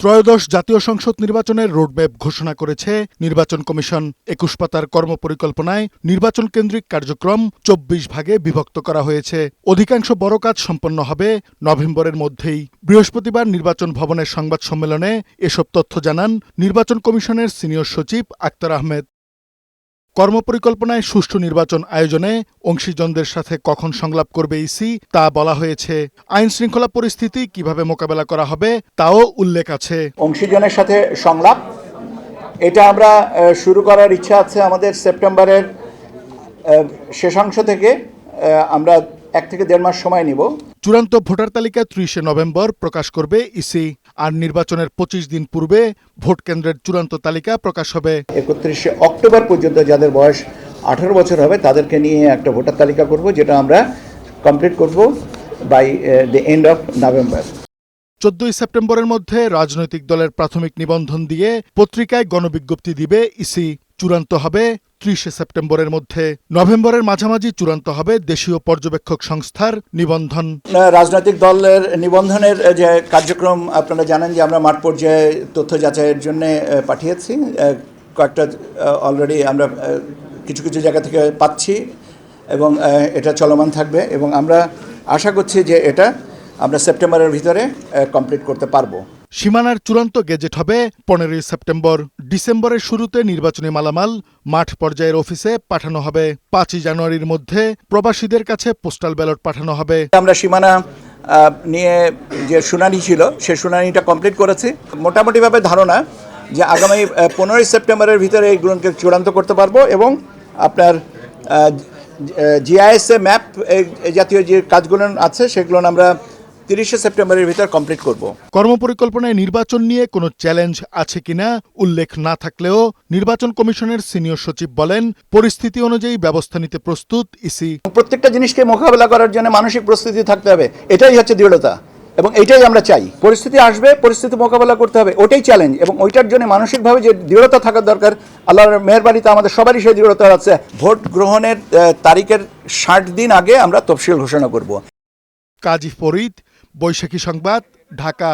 ত্রয়োদশ জাতীয় সংসদ নির্বাচনের রোডম্যাপ ঘোষণা করেছে নির্বাচন কমিশন। ২১ পাতার কর্মপরিকল্পনায় নির্বাচন কেন্দ্রিক কার্যক্রম ২৪ ভাগে বিভক্ত করা হয়েছে। অধিকাংশ বড় কাজ সম্পন্ন হবে নভেম্বরের মধ্যেই। বৃহস্পতিবার নির্বাচন ভবনের সংবাদ সম্মেলনে এসব তথ্য জানান নির্বাচন কমিশনের সিনিয়র সচিব আক্তার আহমেদ। কর্মপরিকল্পনায় সুষ্ঠু নির্বাচন আয়োজনে অংশীজনদের সাথে কখন সংলাপ করবে ইসি তা বলা হয়েছে। আইন শৃঙ্খলা পরিস্থিতি কিভাবে মোকাবেলা করা হবে তাও উল্লেখ আছে। অংশীজনের সাথে সংলাপ এটা আমরা শুরু করার ইচ্ছা আছে আমাদের সেপ্টেম্বরের শেষাংশ থেকে। আমরা 1 থেকে 1.5 মাস সময় নিব। চূড়ান্ত ভোটার তালিকা 30 নভেম্বর প্রকাশ করবে ইসি। আর নির্বাচনের 25 দিন পূর্বে ভোট কেন্দ্রের চূড়ান্ত তালিকা প্রকাশ হবে। 31 অক্টোবর পর্যন্ত যাদের বয়স 18 বছর হবে তাদেরকে নিয়ে একটা ভোটার তালিকা করব, যেটা আমরা কমপ্লিট করব by the end of November. 14 সেপ্টেম্বরের মধ্যে রাজনৈতিক দলের প্রাথমিক নিবন্ধন দিয়ে পত্রিকায় গণবিজ্ঞপ্তি দিবে ইসি। চূড়ান্ত হবে 30 সেপ্টেম্বরের মধ্যে। নভেম্বরের মাঝামাঝি চূড়ান্ত হবে দেশীয় পর্যবেক্ষক সংস্থার নিবন্ধন। রাজনৈতিক দলের নিবন্ধনের যে কার্যক্রম আপনারা জানেন যে আমরা মাঠ পর্যায়ে তথ্য যাচাইয়ের জন্য পাঠিয়েছি। কয়েকটা অলরেডি আমরা কিছু কিছু জায়গা থেকে পাচ্ছি এবং এটা চলমান থাকবে এবং আমরা আশা করছি যে এটা আমরা সেপ্টেম্বরের ভিতরে কমপ্লিট করতে পারবো। সীমানার চূড়ান্ত গেজেট হবে 15 সেপ্টেম্বর। ডিসেম্বরের শুরুতে নির্বাচনী মালামাল মাঠ পর্যায়ের অফিসে পাঠানো হবে। 5 জানুয়ারির মধ্যে প্রবাসীদের কাছে পোস্টাল ব্যালট পাঠানো হবে। আমরা সীমানা নিয়ে যে শুনানি ছিল সে শুনানিটা কমপ্লিট করেছি। মোটামুটিভাবে ধারণা যে আগামী 15 সেপ্টেম্বরের ভিতরে এইগুলোকে চূড়ান্ত করতে পারবো এবং আপনার জিআইএসএ ম্যাপ এই জাতীয় যে কাজগুলো আছে সেগুলো আমরা 30 সেপ্টেম্বরের ভিতর কমপ্লিট করব। কর্মপরিকল্পনায় নির্বাচন নিয়ে কোনো চ্যালেঞ্জ আছে কিনা উল্লেখ না থাকলেও নির্বাচন কমিশনের সিনিয়র সচিব বলেন, পরিস্থিতি অনুযায়ী ব্যবস্থা নিতে প্রস্তুত ইসি। প্রত্যেকটা জিনিসকে মোকাবেলা করার জন্য মানসিক প্রস্তুতি থাকতে হবে, এটাই হচ্ছে দৃঢ়তা এবং এটাই আমরা চাই। পরিস্থিতি আসবে, পরিস্থিতি মোকাবেলা করতে হবে, ওটাই চ্যালেঞ্জ এবং ওইটার জন্য মানসিকভাবে যে দৃঢ়তা থাকার দরকার, আল্লাহর মেহেরবানিতে আমাদের সবারই সেই দৃঢ়তা আছে। ভোট গ্রহণের তারিখের 60 দিন আগে আমরা তফসিল ঘোষণা করব। কাজী ফরিদ, বৈশাখী সংবাদ, ঢাকা।